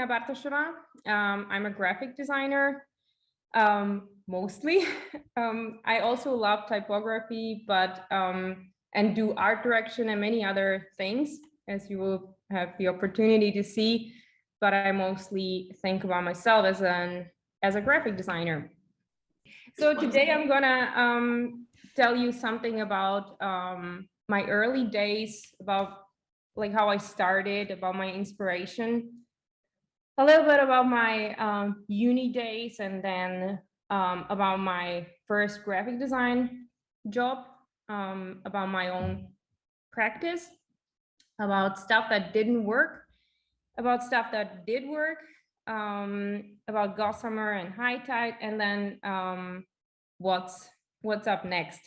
Kristina Bartosova. I'm a graphic designer, mostly. I also love typography, but and do art direction and many other things, as you will have the opportunity to see. But I mostly think about myself as a graphic designer. So today I'm gonna tell you something about my early days, about like how I started, about my inspiration, a little bit about my uni days, and then about my first graphic design job, about my own practice, about stuff that didn't work, about stuff that did work, about Gossamer and High Tide, and then what's up next.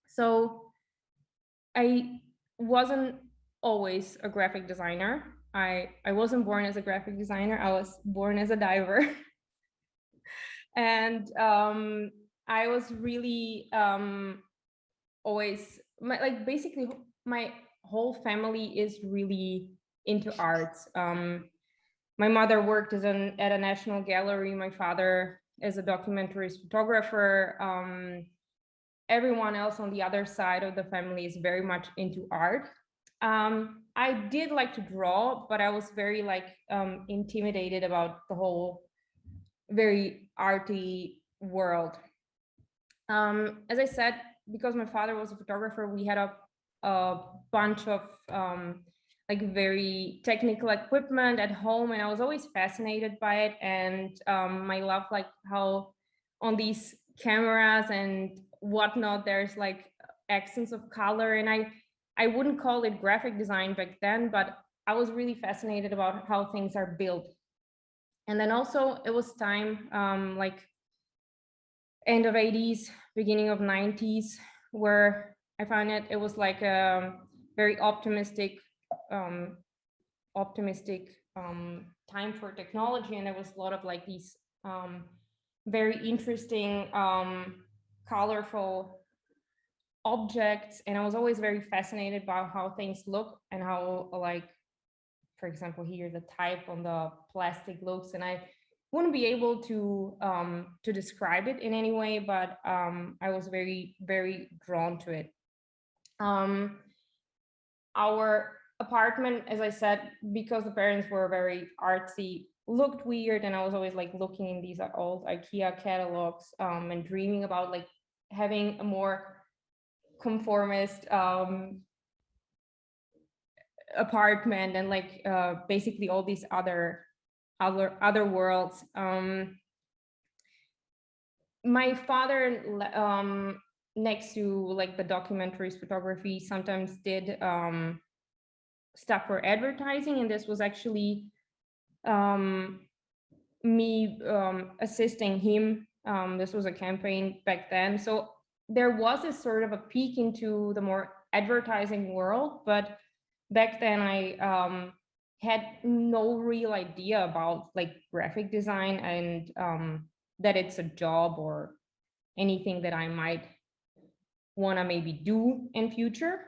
So I wasn't always a graphic designer. I wasn't born as a graphic designer. I was born as a diver. And I was really always basically my whole family is really into arts. My mother worked at a national gallery. My father is a documentarist photographer. Everyone else on the other side of the family is very much into art. I did like to draw, but I was very intimidated about the whole very arty world. As I said, because my father was a photographer, we had a bunch of very technical equipment at home, and I was always fascinated by it. And my love, like how on these cameras and whatnot, there's like accents of color, and I wouldn't call it graphic design back then, but I was really fascinated about how things are built. And then also it was time, end of 80s, beginning of 90s, where I found it was like a very optimistic time for technology, and there was a lot of like these very interesting, colorful objects, and I was always very fascinated by how things look and how, like, for example, here the type on the plastic looks, and I wouldn't be able to describe it in any way, but I was very, very drawn to it. Our apartment, as I said, because the parents were very artsy, looked weird, and I was always like looking in these old IKEA catalogs and dreaming about like having a more conformist apartment, and like basically all these other worlds. My father, next to like the documentaries photography, sometimes did stuff for advertising, and this was actually me assisting him. This was a campaign back then, so there was a sort of a peek into the more advertising world, but back then I had no real idea about like graphic design, and that it's a job or anything that I might want to maybe do in future.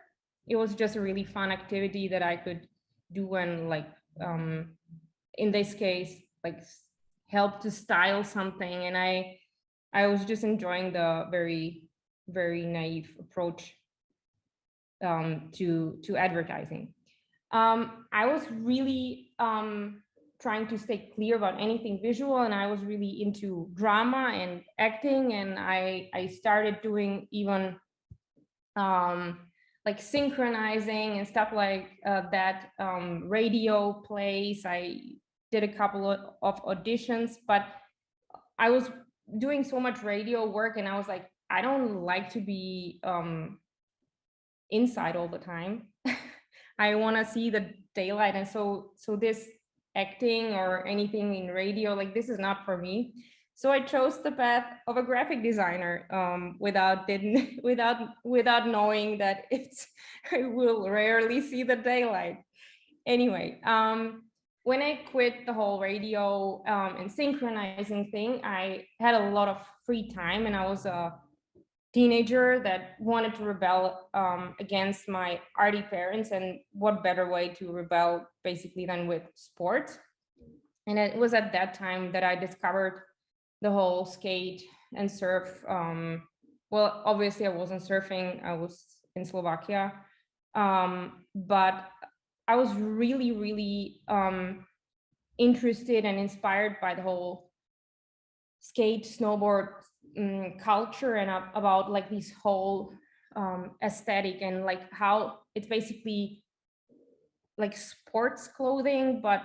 It was just a really fun activity that I could do, and like in this case, like help to style something, and I was just enjoying the very, very naive approach to advertising. I was really trying to stay clear about anything visual, and I was really into drama and acting, and I started doing even like synchronizing and stuff like that, radio plays. I did a couple of auditions, but I was doing so much radio work, and I was like, I don't like to be inside all the time. I want to see the daylight, and so this acting or anything in radio, like this is not for me. So I chose the path of a graphic designer without knowing that I will rarely see the daylight. Anyway, when I quit the whole radio and synchronizing thing, I had a lot of free time, and I was a teenager that wanted to rebel against my arty parents, and what better way to rebel basically than with sports. And it was at that time that I discovered the whole skate and surf. Well, obviously I wasn't surfing, I was in Slovakia. But I was really, really interested and inspired by the whole skate, snowboard culture, and about like this whole aesthetic, and like how it's basically like sports clothing, but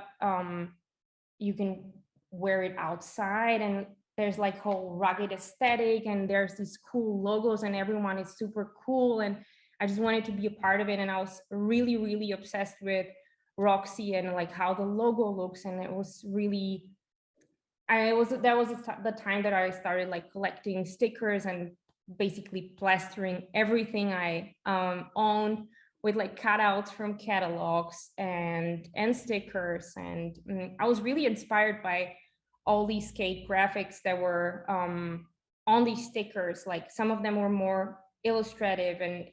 you can wear it outside, and there's like whole rugged aesthetic, and there's these cool logos, and everyone is super cool, and I just wanted to be a part of it. And I was really, really obsessed with Roxy and like how the logo looks, and it was really, that was the time that I started like collecting stickers and basically plastering everything I owned with like cutouts from catalogs and stickers. And I was really inspired by all these skate graphics that were on these stickers. Like some of them were more illustrative, and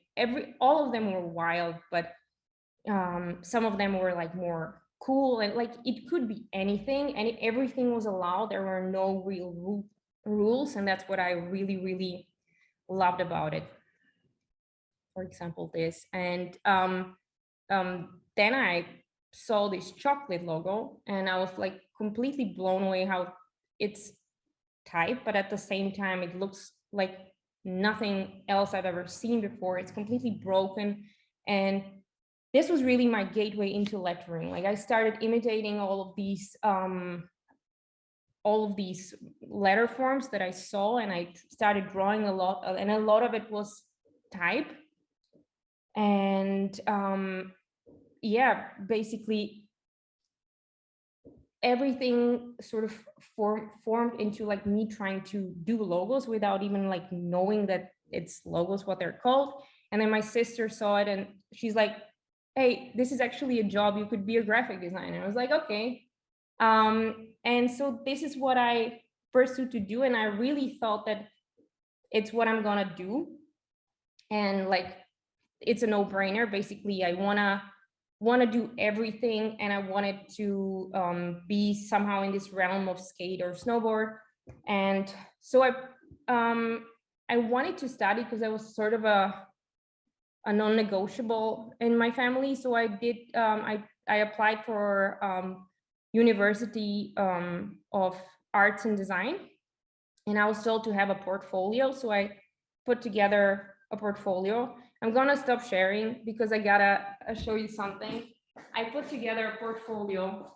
all of them were wild, but some of them were like more cool, and like it could be anything, and everything was allowed. There were no real rules, and that's what I really, really loved about it. For example, this. And then I saw this chocolate logo, and I was like completely blown away how it's typed, but at the same time it looks like nothing else I've ever seen before. It's completely broken, and this was really my gateway into lettering. Like I started imitating all of these letter forms that I saw, and I started drawing a lot, and a lot of it was type. And yeah, basically everything sort of formed into like me trying to do logos without even like knowing that it's logos, what they're called. And then my sister saw it, and she's like, hey, this is actually a job, you could be a graphic designer. I was like, okay. And so this is what I pursued to do, and I really thought that it's what I'm gonna do, and like it's a no-brainer. Basically, I wanna do everything, and I wanted to be somehow in this realm of skate or snowboard. And so I wanted to study because I was sort of a non-negotiable in my family. So I did, I applied for University of Arts and Design, and I was told to have a portfolio. So I put together a portfolio. I'm gonna stop sharing because I gotta show you something. I put together a portfolio,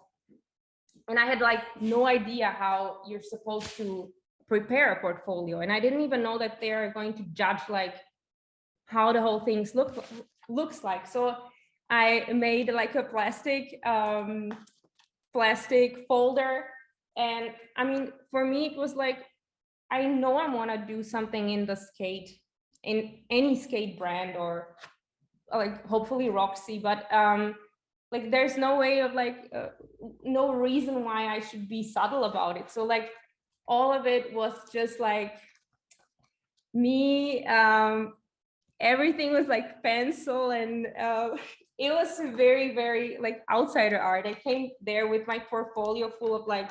and I had like no idea how you're supposed to prepare a portfolio. And I didn't even know that they're going to judge like how the whole thing looks like. So I made like a plastic folder. And I mean, for me, it was like, I know I want to do something in any skate brand, or like hopefully Roxy, but like there's no way of like, no reason why I should be subtle about it. So like all of it was just like me, everything was like pencil, and it was very, very like outsider art. I came there with my portfolio full of like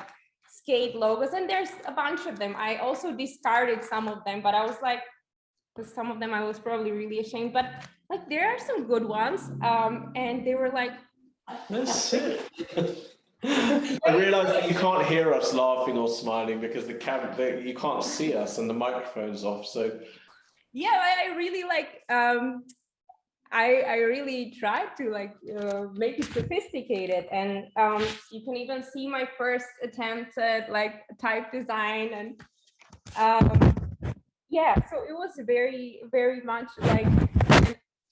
skate logos, and there's a bunch of them. I also discarded some of them, but I was like, some of them I was probably really ashamed, but like there are some good ones. And they were like, that's it. I realize that you can't hear us laughing or smiling because you can't see us and the microphone's off. So yeah, I really like I really tried to like make it sophisticated, and you can even see my first attempt at like type design. And yeah, so it was very, very much like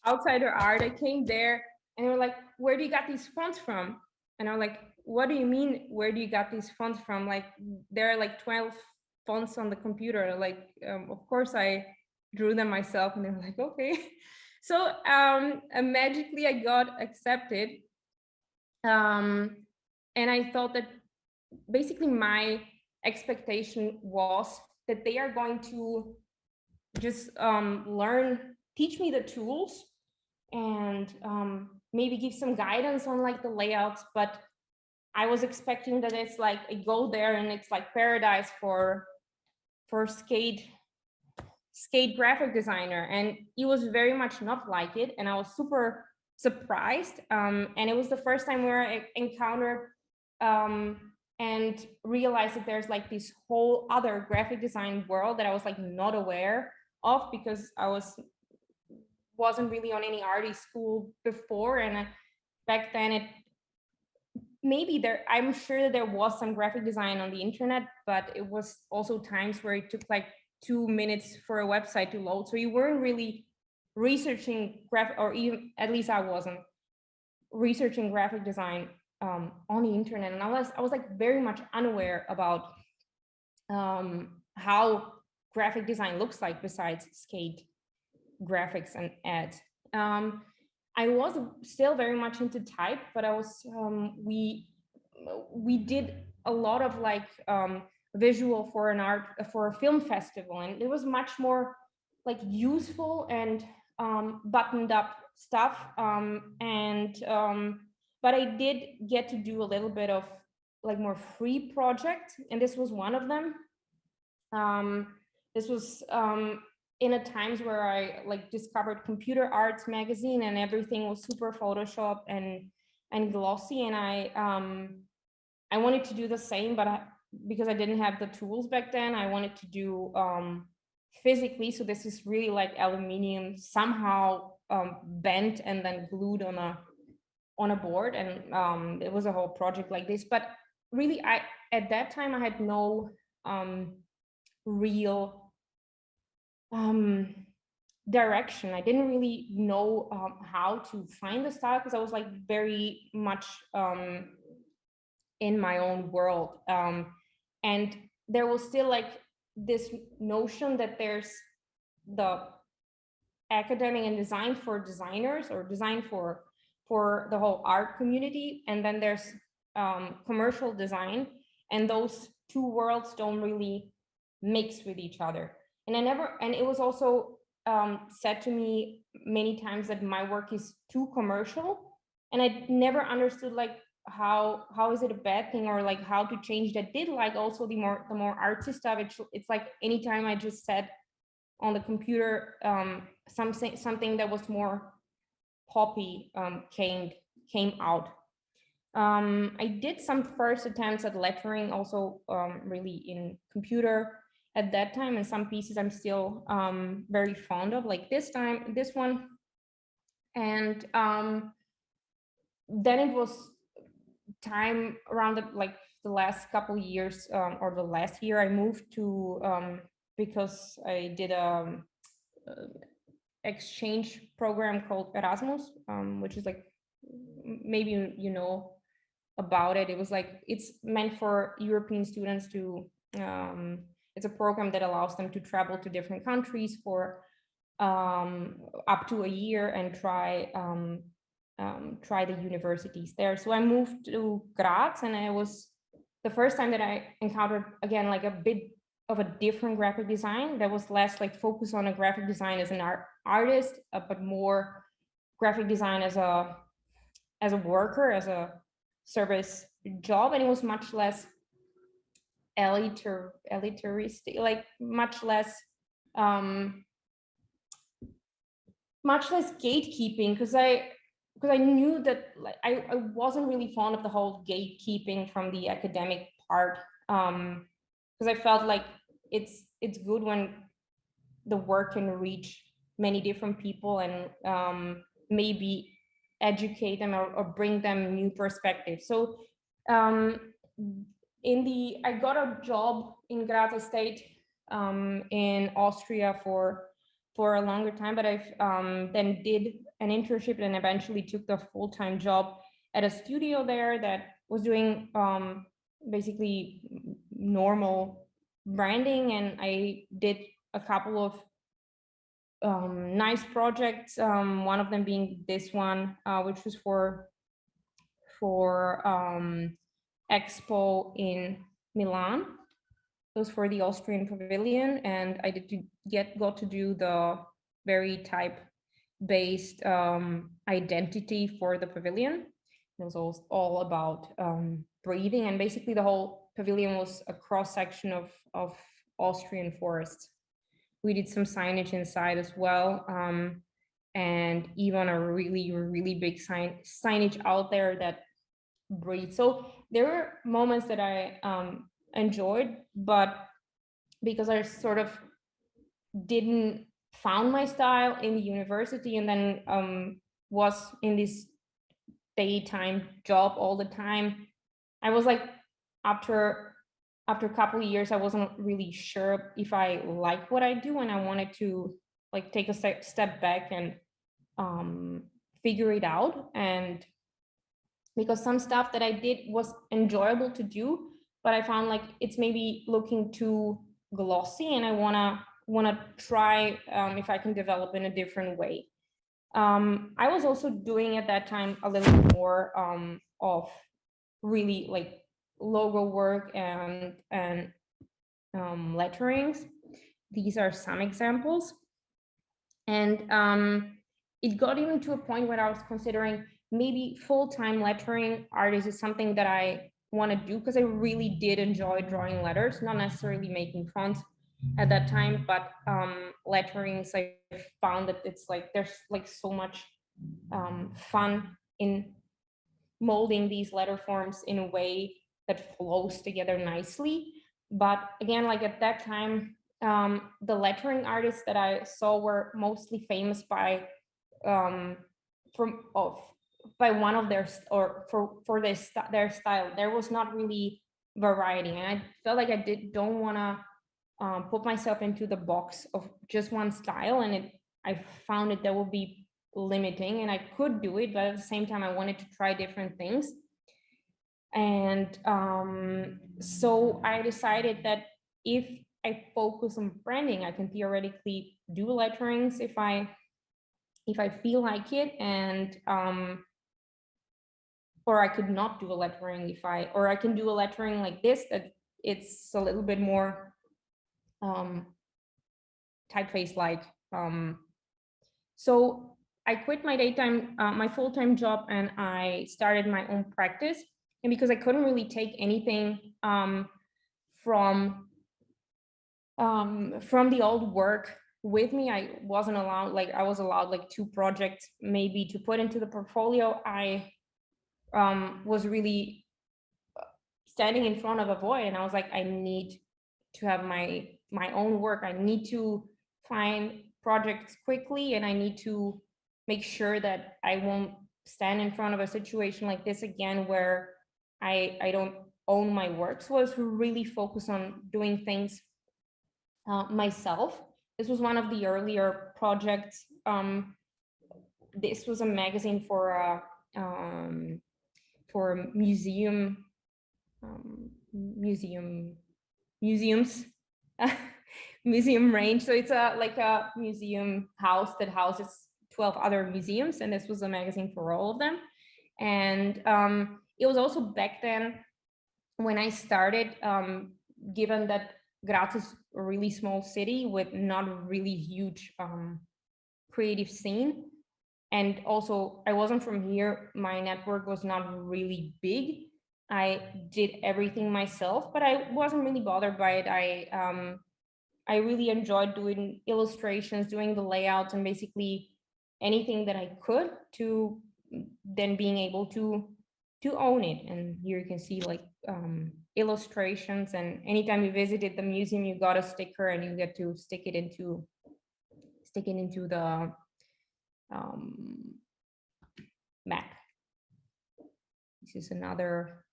outsider art. I came there, and they were like, where do you got these fonts from? And I'm like, what do you mean, where do you got these fonts from? Like there are like 12 fonts on the computer. Like of course I drew them myself. And they were like, okay. So magically I got accepted. And I thought that basically my expectation was that they are going to just teach me the tools, and maybe give some guidance on like the layouts, but I was expecting that it's like I go there and it's like paradise for skate graphic designer, and it was very much not like it, and I was super surprised. And it was the first time where I encountered and realized that there's like this whole other graphic design world that I was like not aware of, because I wasn't really on any artist school before, and back then it maybe there, I'm sure that there was some graphic design on the internet, but it was also times where it took like 2 minutes for a website to load, so you weren't really researching graphic, or even at least I wasn't researching graphic design on the internet, and I was like very much unaware about how graphic design looks like besides skate graphics and ads. I was still very much into type, but I was we did a lot of like visual for a film festival, and it was much more like useful and buttoned up stuff. But I did get to do a little bit of like more free projects, and this was one of them. This was in a times where I like discovered Computer Arts magazine, and everything was super Photoshop and glossy, and I wanted to do the same, but because I didn't have the tools back then, I wanted to do physically. So this is really like aluminum somehow bent and then glued on a board, and it was a whole project like this. But really, at that time I had no real direction. I didn't really know how to find the style, because I was like very much in my own world, and there was still like this notion that there's the academic and design for designers, or design for the whole art community, and then there's commercial design, and those two worlds don't really mix with each other. And it was also said to me many times that my work is too commercial, and I never understood like how is it a bad thing, or like how to change that. Did like also the more artsy stuff. It's like anytime I just sat on the computer, something that was more poppy came out. I did some first attempts at lettering, also really in computer at that time, and some pieces I'm still very fond of, like this one. And then it was time around the last couple years, or the last year, I moved to because I did a exchange program called Erasmus, which is like, maybe you know about it. It was like, it's meant for European students to it's a program that allows them to travel to different countries for up to a year and try the universities there. So I moved to Graz, and it was the first time that I encountered, again, like a bit of a different graphic design that was less like focused on a graphic design as an artist, but more graphic design as a worker, as a service job. And it was much less elitaristic, like much less gatekeeping, because I knew that like I wasn't really fond of the whole gatekeeping from the academic part, because I felt like it's good when the work can reach many different people and maybe educate them or bring them new perspectives. So I got a job in Graz. I stayed in Austria for a longer time, but I've then did an internship and eventually took the full-time job at a studio there that was doing basically normal branding, and I did a couple of nice projects, one of them being this one, which was for Expo in Milan. It was for the Austrian Pavilion, and I got to do the very type-based identity for the pavilion. It was all about breathing, and basically the whole pavilion was a cross section of Austrian forests. We did some signage inside as well, and even a really big signage out there that breathes. So there were moments that I enjoyed, but because I sort of didn't found my style in the university, and then was in this daytime job all the time, I was like, after a couple of years, I wasn't really sure if I like what I do, and I wanted to like take a step back and figure it out. And because some stuff that I did was enjoyable to do, but I found like it's maybe looking too glossy, and I wanna try if I can develop in a different way. I was also doing at that time a little bit more of really like logo work and letterings. These are some examples. And it got even to a point where I was considering maybe full-time lettering artist is something that I want to do, because I really did enjoy drawing letters, not necessarily making fonts at that time, but letterings. I found that it's like there's like so much fun in molding these letter forms in a way that flows together nicely. But again, like at that time, the lettering artists that I saw were mostly famous by by one of their for their style. There was not really variety, and I felt like I don't want to put myself into the box of just one style, and I found that would be limiting, and I could do it, but at the same time I wanted to try different things. And so I decided that if I focus on branding, I can theoretically do letterings if I feel like it, and or I could not do a lettering or I can do a lettering like this, that it's a little bit more typeface like. So I quit my my full-time job, and I started my own practice. And because I couldn't really take anything from the old work with me, I wasn't allowed, like I was allowed like 2 projects maybe to put into the portfolio. I was really standing in front of a void, and I was like, I need to have my own work. I need to find projects quickly, and I need to make sure that I won't stand in front of a situation like this again where I don't own my work. So I was really focused on doing things myself. This was one of the earlier projects. This was a magazine for museums, museum range. So it's like a museum house that houses 12 other museums, and this was a magazine for all of them. And it was also back then when I started, given that Graz is a really small city with not a really huge creative scene. And also I wasn't from here, my network was not really big. I did everything myself, but I wasn't really bothered by it. I really enjoyed doing illustrations, doing the layouts, and basically anything that I could to then being able to own it. And here you can see like illustrations, and anytime you visited the museum, you got a sticker and you get to stick it into the map. This is another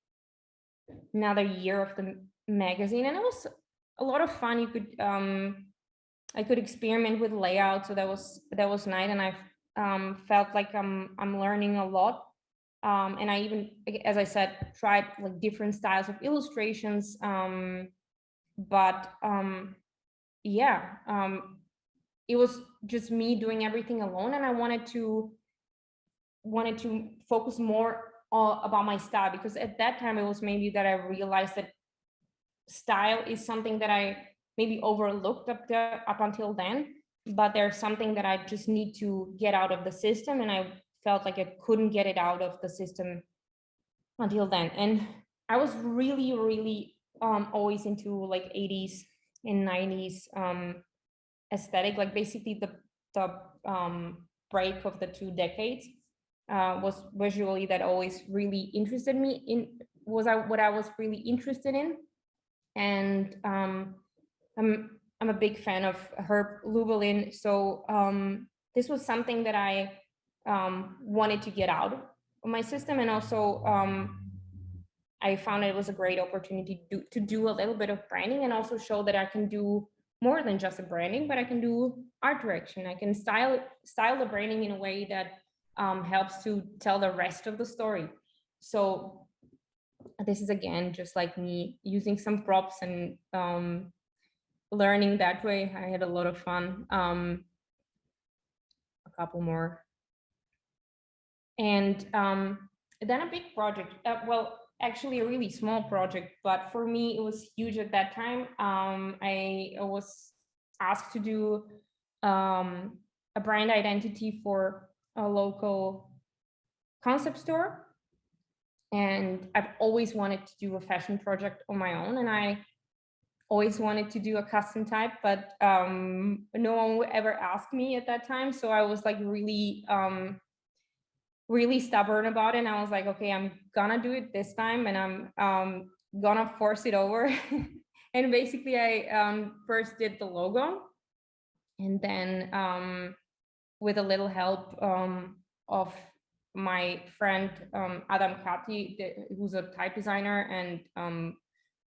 year of the magazine, and it was a lot of fun. You could I could experiment with layout, so that was nice, and I felt like I'm learning a lot. And I even, as I said, tried like different styles of illustrations. But it was just me doing everything alone, and I wanted to focus more about my style, because at that time it was maybe that I realized that style is something that I maybe overlooked up until then, but there's something that I just need to get out of the system, and I felt like I couldn't get it out of the system until then. And I was really always into like 80s and 90s aesthetic, like basically the break of the 2 decades was visually that always really interested me in, what I was really interested in. And I'm a big fan of Herb Lubalin, so this was something that I wanted to get out of my system, and also I found it was a great opportunity to do a little bit of branding and also show that I can do more than just a branding, but I can do art direction. I can style the branding in a way that helps to tell the rest of the story. So this is again just like me using some props and learning that way. I had a lot of fun. A couple more. And then a big project, well, actually a really small project, but for me it was huge at that time. I was asked to do a brand identity for a local concept store. And I've always wanted to do a fashion project on my own, and I always wanted to do a custom type, but no one would ever ask me at that time. So I was like really stubborn about it. And I was like, okay, I'm gonna do it this time, and I'm gonna force it over. And basically I first did the logo, and then with a little help of my friend Adam Kati, who's a type designer and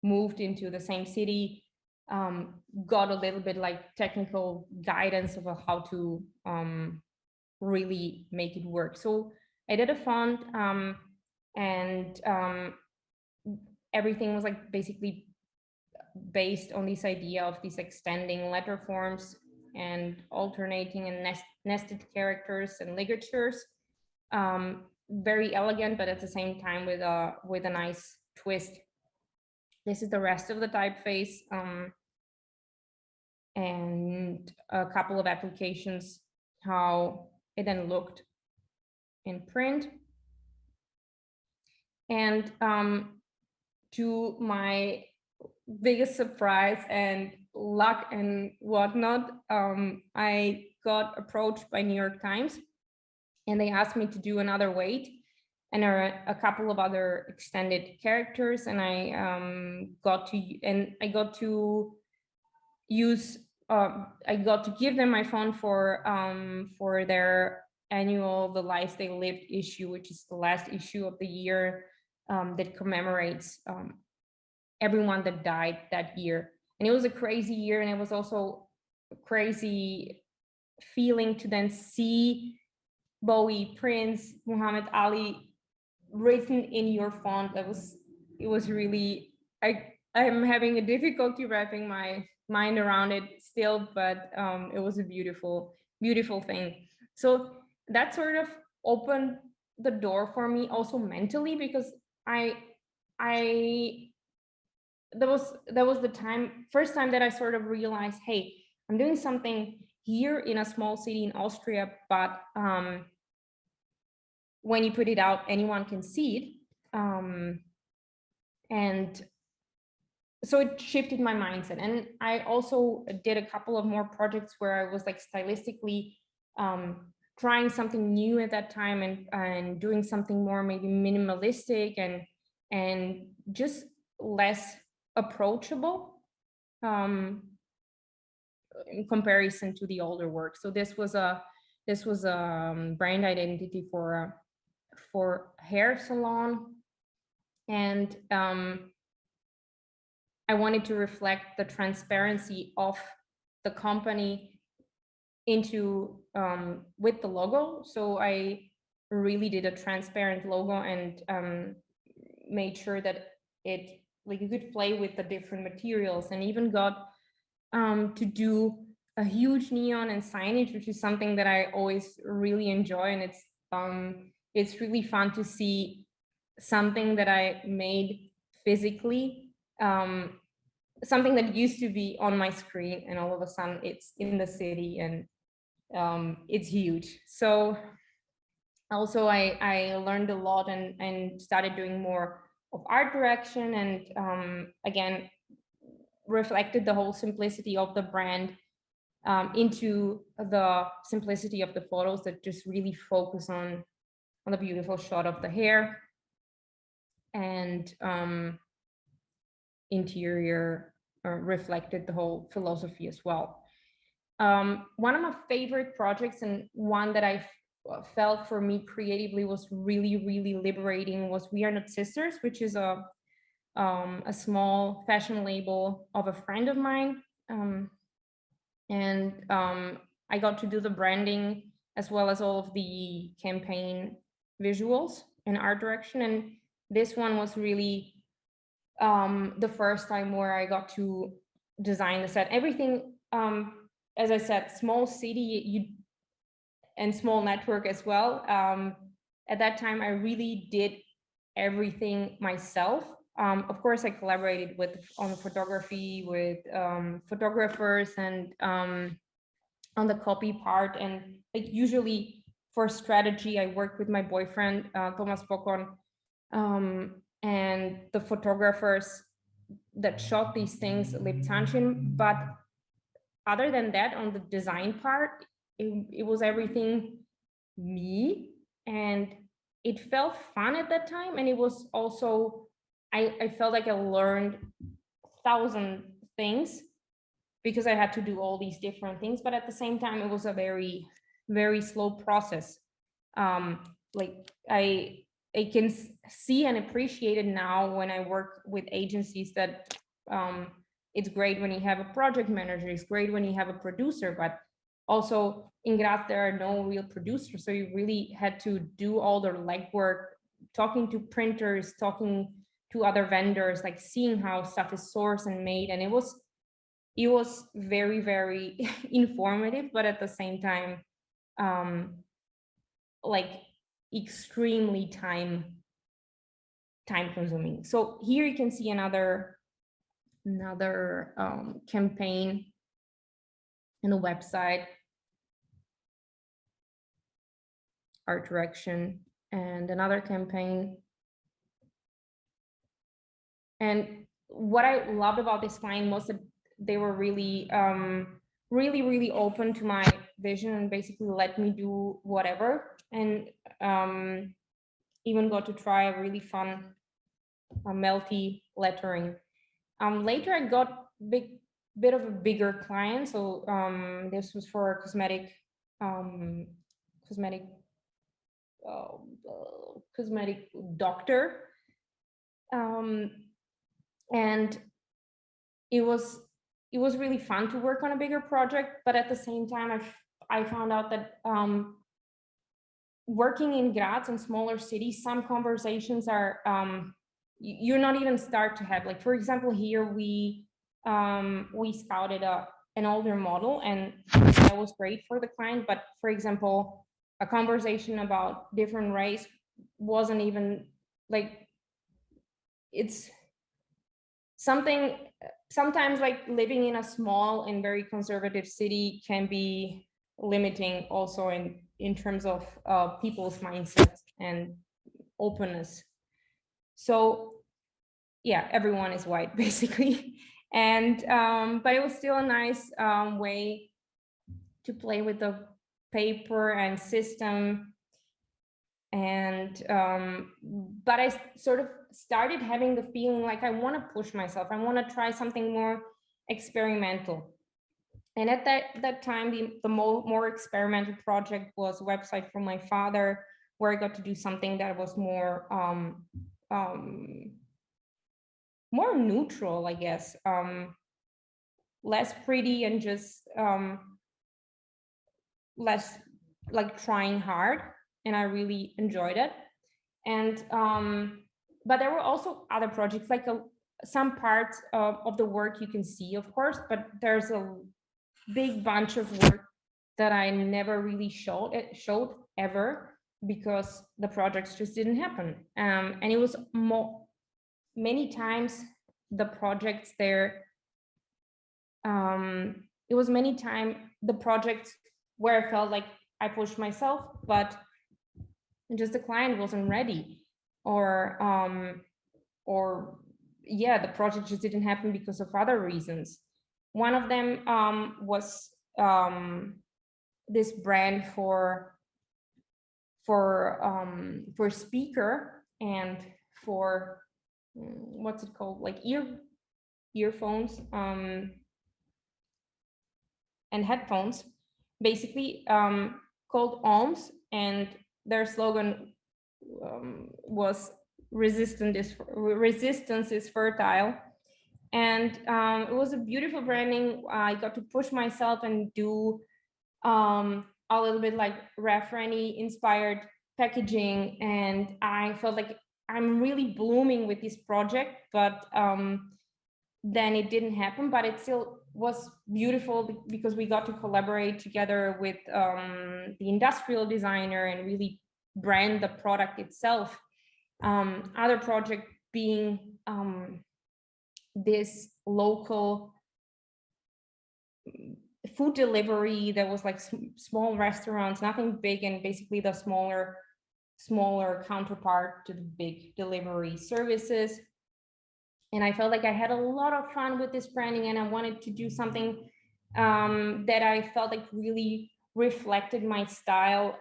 moved into the same city, got a little bit like technical guidance of how to really make it work. So I did a font, and everything was like basically based on this idea of these extending letter forms and alternating and nested characters and ligatures. Very elegant, but at the same time with a nice twist. This is the rest of the typeface, and a couple of applications, how it then looked in print. And to my biggest surprise and luck and whatnot, I got approached by New York Times, and they asked me to do another weight and a couple of other extended characters, and I got to use I got to give them my phone for their annual The Lives They Lived issue, which is the last issue of the year, that commemorates everyone that died that year. And it was a crazy year, and it was also a crazy feeling to then see Bowie, Prince, Muhammad Ali written in your font. It was really, I'm having a difficulty wrapping my mind around it still, but it was a beautiful thing. So that sort of opened the door for me also mentally, because that was the first time that I sort of realized, hey, I'm doing something here in a small city in Austria, but when you put it out, anyone can see it. And so it shifted my mindset. And I also did a couple of more projects where I was like stylistically trying something new at that time, and doing something more maybe minimalistic and just less approachable in comparison to the older work. So this was a brand identity for hair salon, and I wanted to reflect the transparency of the company into with the logo. So I really did a transparent logo, and made sure that it like you could play with the different materials, and even got to do a huge neon and signage, which is something that I always really enjoy. And it's really fun to see something that I made physically, something that used to be on my screen, and all of a sudden it's in the city, and it's huge. So also I learned a lot and started doing more art direction, and again, reflected the whole simplicity of the brand into the simplicity of the photos that just really focus on the beautiful shot of the hair and interior reflected the whole philosophy as well. One of my favorite projects, and one that I felt for me creatively was really, really liberating, was We Are Not Sisters, which is a small fashion label of a friend of mine. I got to do the branding as well as all of the campaign visuals and art direction. And this one was really the first time where I got to design the set. Everything, as I said, small city and small network as well. At that time, I really did everything myself. Of course, I collaborated on photography with photographers and on the copy part. And like usually for strategy, I worked with my boyfriend, Thomas Bokon, and the photographers that shot these things, Lip Tanshin. But other than that, on the design part, it was everything me, and it felt fun at that time. And it was also, I felt like I learned 1,000 things because I had to do all these different things, but at the same time, it was a very, very slow process. Like I can see and appreciate it now when I work with agencies that it's great when you have a project manager, it's great when you have a producer, but also in Graz, there are no real producers. So you really had to do all the legwork, talking to printers, talking to other vendors, like seeing how stuff is sourced and made. And it was very, very informative, but at the same time, like extremely time consuming. So here you can see another campaign in the website, art direction, and another campaign. And what I loved about this client was that they were really, really open to my vision and basically let me do whatever. And even got to try a really fun melty lettering. Later, I got bit of a bigger client. So this was for a cosmetic doctor. And it was really fun to work on a bigger project, but at the same time, I found out that working in Graz and smaller cities, some conversations are you're not even start to have. Like, for example, here we scouted an older model, and that was great for the client. But for example, a conversation about different race wasn't even like, it's something. Sometimes like living in a small and very conservative city can be limiting also in terms of people's mindsets and openness. So yeah, everyone is white basically. And but it was still a nice way to play with the paper and system. And but I sort of started having the feeling like I want to push myself, I want to try something more experimental. And at that time, the more experimental project was a website from my father, where I got to do something that was more neutral, I guess, less pretty and just less like trying hard. And I really enjoyed it. And but there were also other projects, like some parts of the work you can see, of course, but there's a big bunch of work that I never really showed ever, because the projects just didn't happen. And it was many times the projects there, it was many times the projects where I felt like I pushed myself, but just the client wasn't ready, or yeah, the project just didn't happen because of other reasons. One of them was this brand for speaker and for what's it called, like earphones and headphones, basically, called Ohms, and their slogan was resistance is fertile. And it was a beautiful branding. I got to push myself and do a little bit like Rafrani inspired packaging, and I felt like I'm really blooming with this project, but then it didn't happen. But it still was beautiful because we got to collaborate together with the industrial designer and really brand the product itself. Other project being this local food delivery that was like small restaurants, nothing big, and basically the smaller counterpart to the big delivery services. And I felt like I had a lot of fun with this branding, and I wanted to do something that I felt like really reflected my style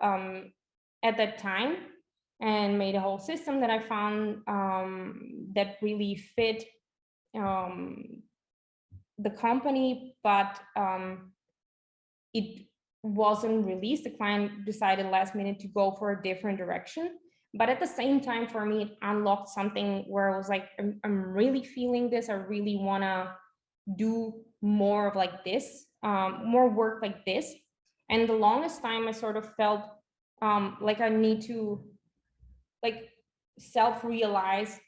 at that time, and made a whole system that I found that really fit the company, but it wasn't released. The client decided last minute to go for a different direction. But at the same time, for me, it unlocked something where I was like, I'm really feeling this. I really want to do more of like this, more work like this. And the longest time I sort of felt like I need to like self-realize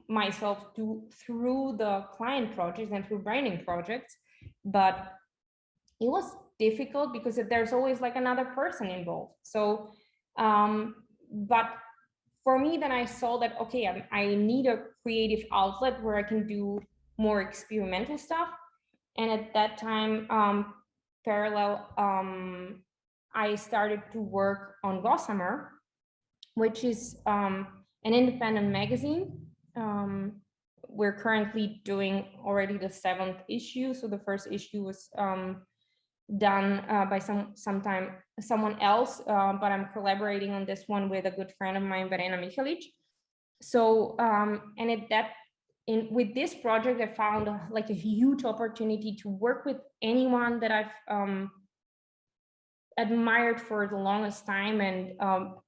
myself through the client projects and through branding projects. But it was difficult because there's always like another person involved. So but for me, then I saw that, okay, I need a creative outlet where I can do more experimental stuff. And at that time, parallel, I started to work on Gossamer, which is an independent magazine. We're currently doing already the 7th issue. So the first issue was done by someone else, but I'm collaborating on this one with a good friend of mine, Verena Michalic. So and with this project, I found like a huge opportunity to work with anyone that I've admired for the longest time, and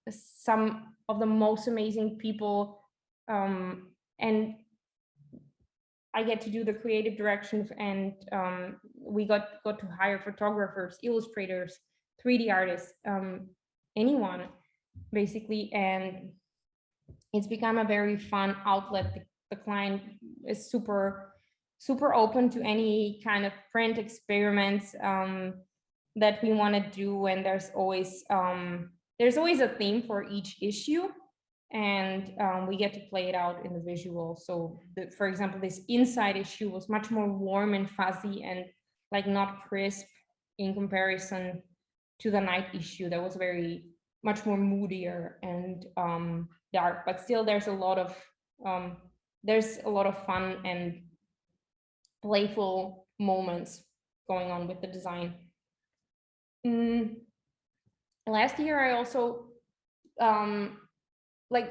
some of the most amazing people, and I get to do the creative direction, and we got to hire photographers, illustrators, 3D artists, anyone basically, and it's become a very fun outlet. The client is super open to any kind of print experiments that we want to do, and there's always a theme for each issue, and we get to play it out in the visual. So for example, this inside issue was much more warm and fuzzy and like not crisp in comparison to the night issue that was very much more moodier and dark, but still there's a lot of fun and playful moments going on with the design. Last year I also like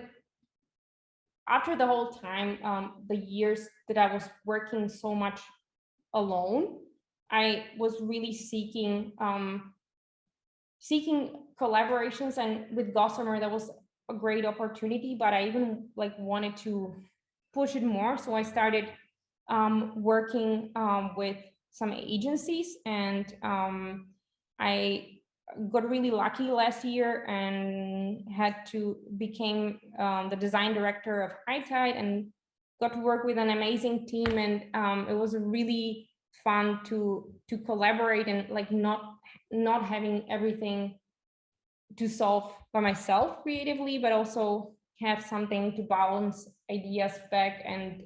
after the whole time, the years that I was working so much alone, I was really seeking collaborations, and with Gossamer that was a great opportunity, but I even like wanted to push it more. So I started working with some agencies, and I got really lucky last year and became the design director of High Tide, and got to work with an amazing team, and it was really fun to collaborate and like not having everything to solve by myself creatively, but also have something to bounce ideas back and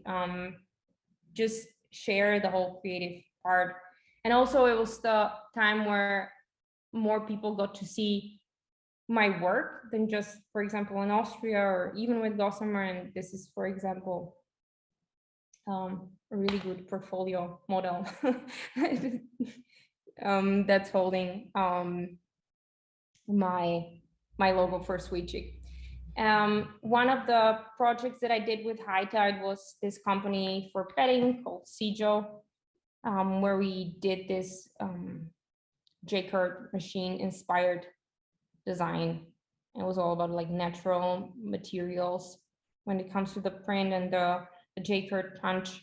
just share the whole creative part. And also it was the time where more people got to see my work than just, for example, in Austria or even with Gossamer. And this is, for example, a really good portfolio model that's holding my logo for switching. One of the projects that I did with High Tide was this company for bedding called Sijo, where we did this J-curve machine inspired design. It was all about like natural materials when it comes to the print, and the J-curve punch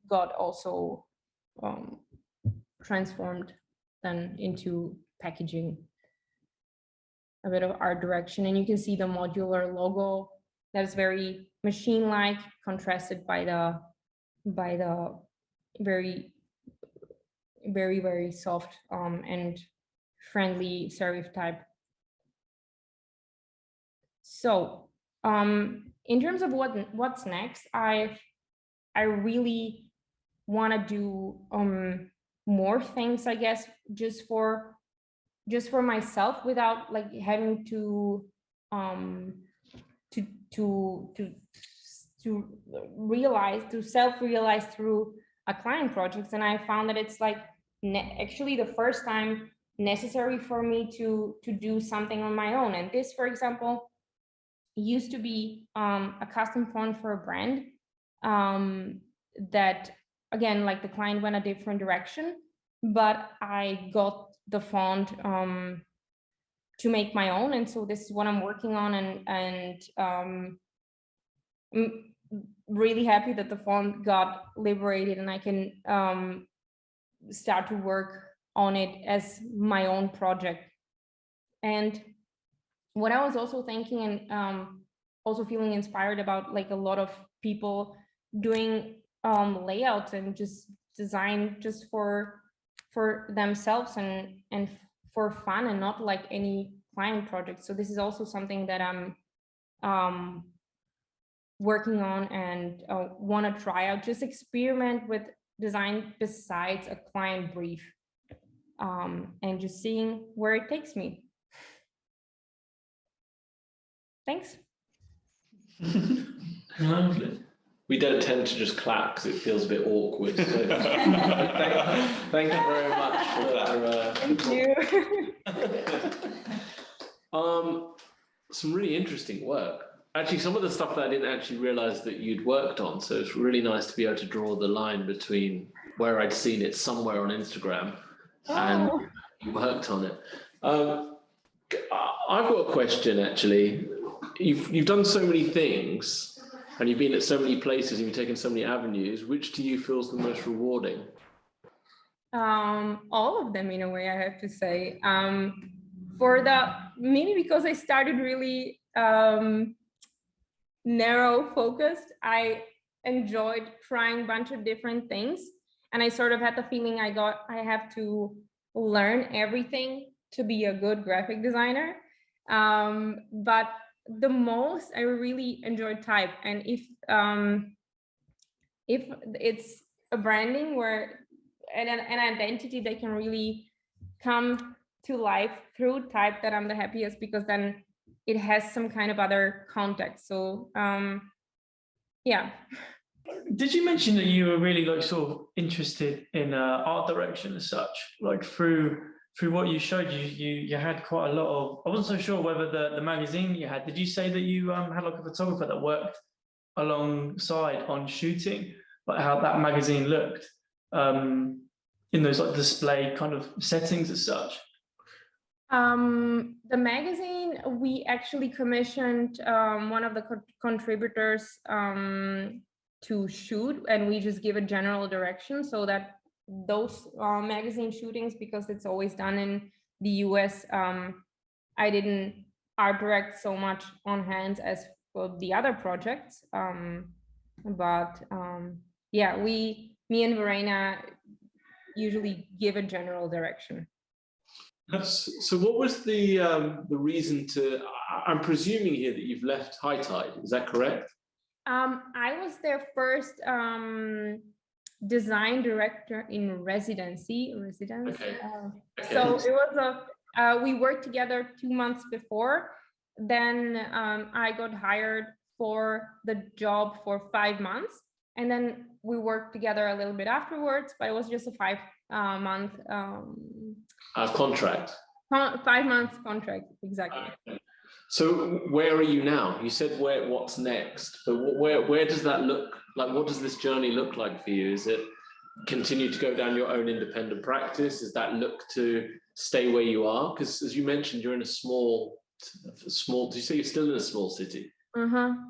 got also transformed then into packaging, a bit of art direction. And you can see the modular logo that is very machine-like, contrasted by the very, very, very soft and friendly serif type. So in terms of what's next, I really want to do more things, I guess, just for myself, without like having to self-realize through a client project. And I found that it's like actually the first time necessary for me to do something on my own. And this, for example, used to be a custom font for a brand that, again, like the client went a different direction, but I got the font to make my own. And so this is what I'm working on, and I'm really happy that the font got liberated and I can start to work on it as my own project. And what I was also thinking and also feeling inspired about, like a lot of people doing layouts and just design just for themselves and for fun, and not like any client project. So this is also something that I'm working on and want to try out, just experiment with design besides a client brief, and just seeing where it takes me. Thanks. Lovely. We don't tend to just clap because it feels a bit awkward. So thank you very much for that. Thank you. Some really interesting work. Actually, some of the stuff that I didn't actually realize that you'd worked on. So it's really nice to be able to draw the line between where I'd seen it somewhere on Instagram and you worked on it. I've got a question, actually. You've done so many things, and you've been at so many places, and you've taken so many avenues. Which do you feel is the most rewarding? All of them, in a way, I have to say. Maybe because I started really narrow focused, I enjoyed trying a bunch of different things, and I sort of had the feeling I have to learn everything to be a good graphic designer. But the most I really enjoyed type, and if it's a branding where an identity that can really come to life through type, that I'm the happiest, because then it has some kind of other context. So yeah. Did you mention that you were really like sort of interested in art direction as such? Like through what you showed, you had quite a lot of. I wasn't so sure whether the magazine you had. Did you say that you had like a photographer that worked alongside on shooting, like how that magazine looked in those like display kind of settings as such? The magazine, we actually commissioned one of the contributors to shoot, and we just give a general direction, so that those magazine shootings, because it's always done in the US, I didn't art direct so much on hands as for the other projects, but yeah, me and Verena usually give a general direction. So what was the reason to, I'm presuming here that you've left High Tide, is that correct? I was their first design director in residency. Okay. So it was we worked together 2 months before. Then I got hired for the job for 5 months, and then we worked together a little bit afterwards. But it was just a 5 month contract. 5 months contract, exactly. Okay. So where are you now? You said what's next, but where does that look like? What does this journey look like for you? Is it continue to go down your own independent practice? Is that look to stay where you are? Because as you mentioned, you're in a small. Do you say you're still in a small city?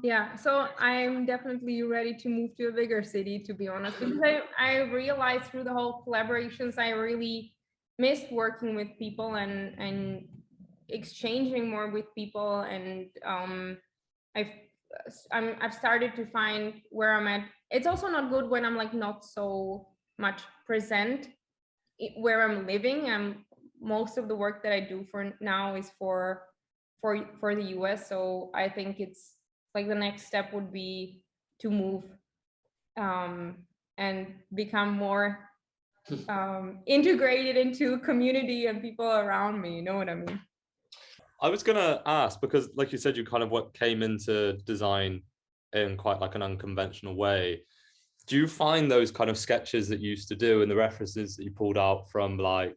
Yeah. So I'm definitely ready to move to a bigger city, to be honest, because I realized through the whole collaborations, I really missed working with people and exchanging more with people, and I've started to find where I'm at. It's also not good when I'm like not so much present where I'm living. Most of the work that I do for now is for the US, so I think it's like the next step would be to move and become more integrated into community and people around me, you know what I mean? I was gonna ask, because like you said, you kind of came into design in quite like an unconventional way. Do you find those kind of sketches that you used to do and the references that you pulled out from like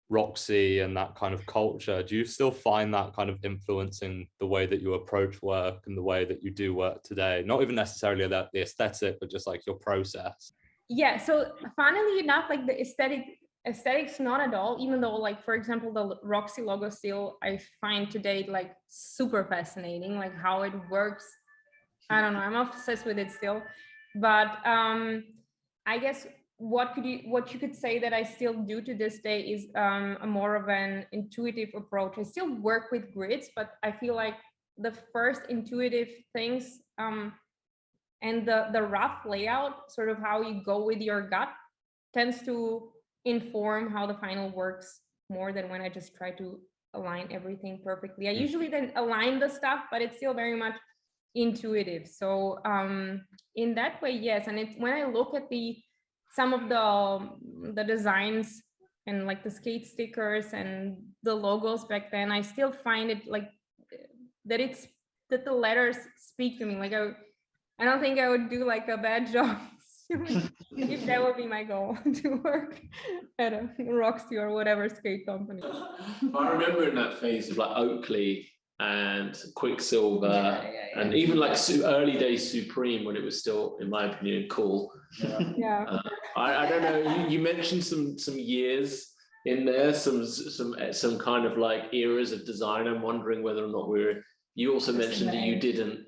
Roxy and that kind of culture, do you still find that kind of influencing the way that you approach work and the way that you do work today? Not even necessarily the aesthetic, but just like your process. Yeah, so funnily enough, like the aesthetics not at all, even though like, for example, the Roxy logo still I find today like super fascinating, like how it works. I don't know, I'm obsessed with it still. But I guess what you could say that I still do to this day is a more of an intuitive approach. I still work with grids, but I feel like the first intuitive things and the rough layout, sort of how you go with your gut, tends to inform how the final works more than when I just try to align everything perfectly. I usually then align the stuff, but it's still very much intuitive. So in that way, yes. And it's when I look at some of the designs and like the skate stickers and the logos back then, I still find it like that the letters speak to me. Like I don't think I would do like a bad job if that would be my goal, to work at a Roxy or whatever skate company. I remember in that phase of like Oakley and Quicksilver, and even like early days Supreme, when it was still, in my opinion, cool. Yeah. I don't know. You mentioned some years in there, some kind of like eras of design. I'm wondering whether or not you also mentioned that you didn't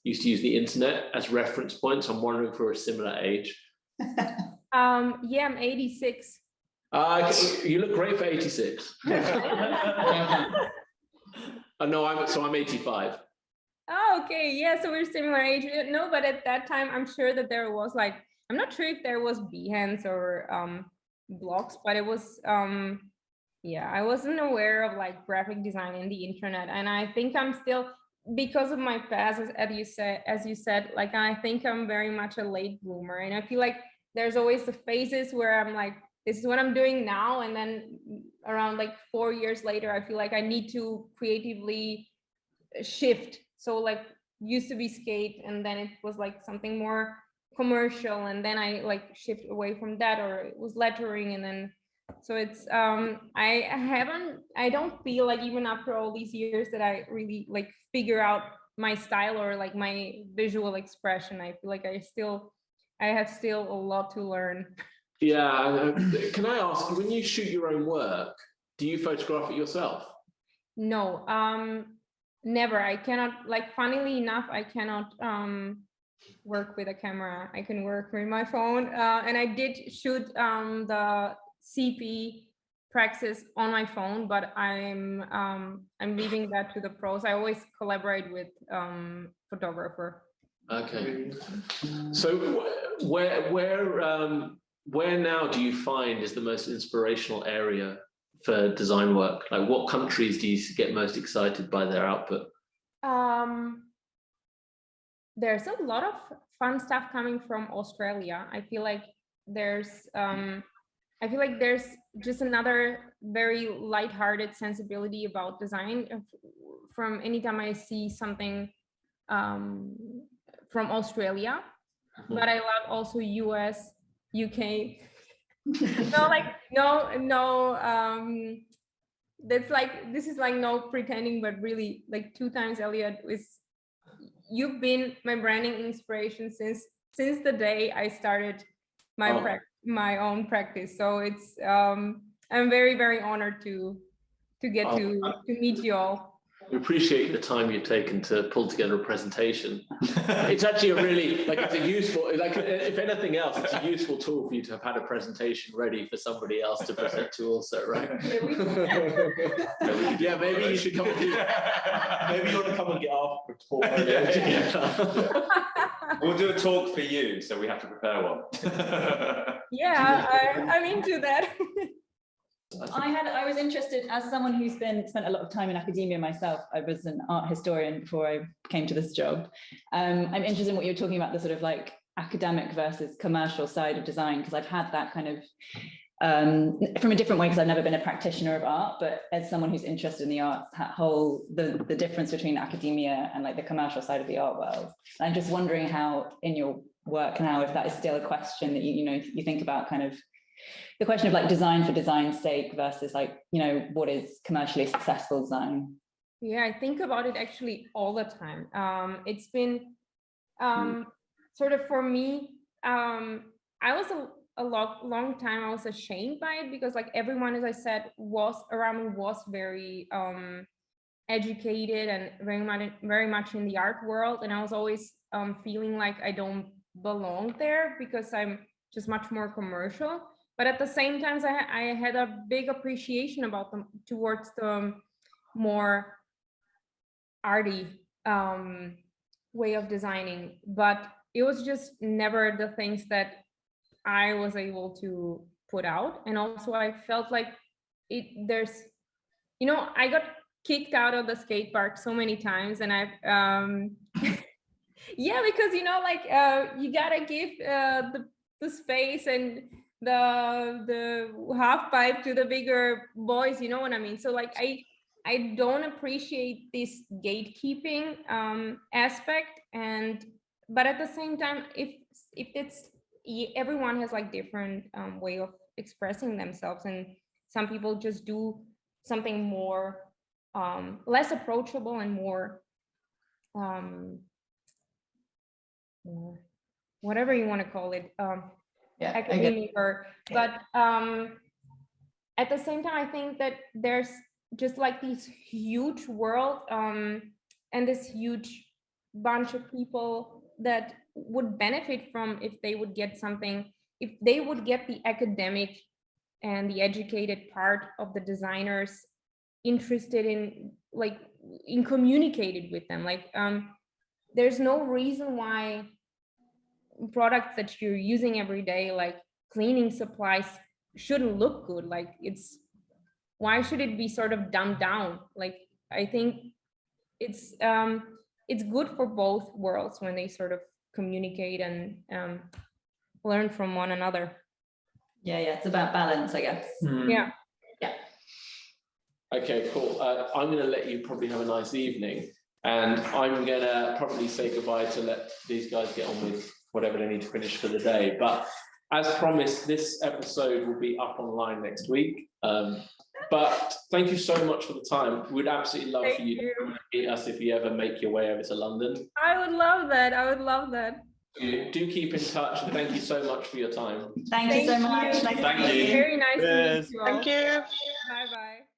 used to use the internet as reference points. I'm wondering for a similar age. Yeah, I'm 86. You look great for 86. No, I'm 85. Oh, okay. Yeah, so we're similar age. No, but at that time, I'm sure that there was like, I'm not sure if there was Behance or blogs, but it was, yeah, I wasn't aware of like graphic design in the internet. And I think I'm still, because of my past, as you said, like, I think I'm very much a late bloomer. And I feel like there's always the phases where I'm like, this is what I'm doing now. And then around like 4 years later, I feel like I need to creatively shift. So like used to be skate, and then it was like something more commercial, and then I like shift away from that, or it was lettering, and then so it's I don't feel like even after all these years that I really like figure out my style or like my visual expression. I feel like I have still a lot to learn. Yeah. Can I ask, when you shoot your own work, do you photograph it yourself? No, never. I cannot, like, funnily enough, I cannot work with a camera. I can work with my phone, and I did shoot the CP praxis on my phone, but I'm leaving that to the pros. I always collaborate with photographer. Okay. So where now do you find is the most inspirational area for design work? Like, what countries do you get most excited by their output? There's a lot of fun stuff coming from Australia. I feel like I feel like there's just another very lighthearted sensibility about design from anytime I see something from Australia, but I love also US, UK. That's like, this is like no pretending, but really like 2 times Elliot, you've been my branding inspiration since the day I started my own practice. So it's I'm very, very honored to get to meet you all. We appreciate the time you've taken to pull together a presentation. It's actually it's a useful, if anything else, it's a useful tool for you to have had a presentation ready for somebody else to present to also, right? Yeah, maybe you should come and do maybe you want to come and get our portfolio. We'll do a talk for you, so we have to prepare one. Yeah, I'm into that. I was interested, as someone who's spent a lot of time in academia myself. I was an art historian before I came to this job. I'm interested in what you're talking about, the sort of like academic versus commercial side of design, because I've had that kind of from a different way, because I've never been a practitioner of art, but as someone who's interested in the arts, that whole the difference between academia and like the commercial side of the art world. And I'm just wondering how in your work now, if that is still a question that you think about, kind of the question of like design for design's sake versus like, what is commercially successful design? Yeah, I think about it actually all the time. It's been sort of for me, I was a long time, I was ashamed by it, because like everyone, as I said, was around me was very educated and very much in the art world. And I was always feeling like I don't belong there because I'm just much more commercial. But at the same time, I had a big appreciation about them towards the more arty way of designing. But it was just never the things that I was able to put out. And also I felt like I got kicked out of the skate park so many times, and I've yeah, because you gotta give the space and the half pipe to the bigger boys, you know what I mean? So like I don't appreciate this gatekeeping aspect, but at the same time, if it's everyone has like different way of expressing themselves, and some people just do something more less approachable and more whatever you want to call it, academic, but at the same time, I think that there's just like this huge world and this huge bunch of people that would benefit from if they would get the academic and the educated part of the designers interested in communicating with them. Like there's no reason why products that you're using every day, like cleaning supplies, shouldn't look good. Like why should it be sort of dumbed down? Like I think it's good for both worlds when they sort of communicate and learn from one another. Yeah, it's about balance, I guess. Yeah. Okay, cool. I'm going to let you probably have a nice evening, and I'm going to probably say goodbye to let these guys get on with whatever they need to finish for the day. But as promised, this episode will be up online next week. But thank you so much for the time. We'd absolutely love for you to meet us if you ever make your way over to London. I would love that. You do keep in touch, and thank you so much for your time. Thank you so much. Thank you. Very nice to meet you all. Thank you. Bye-bye.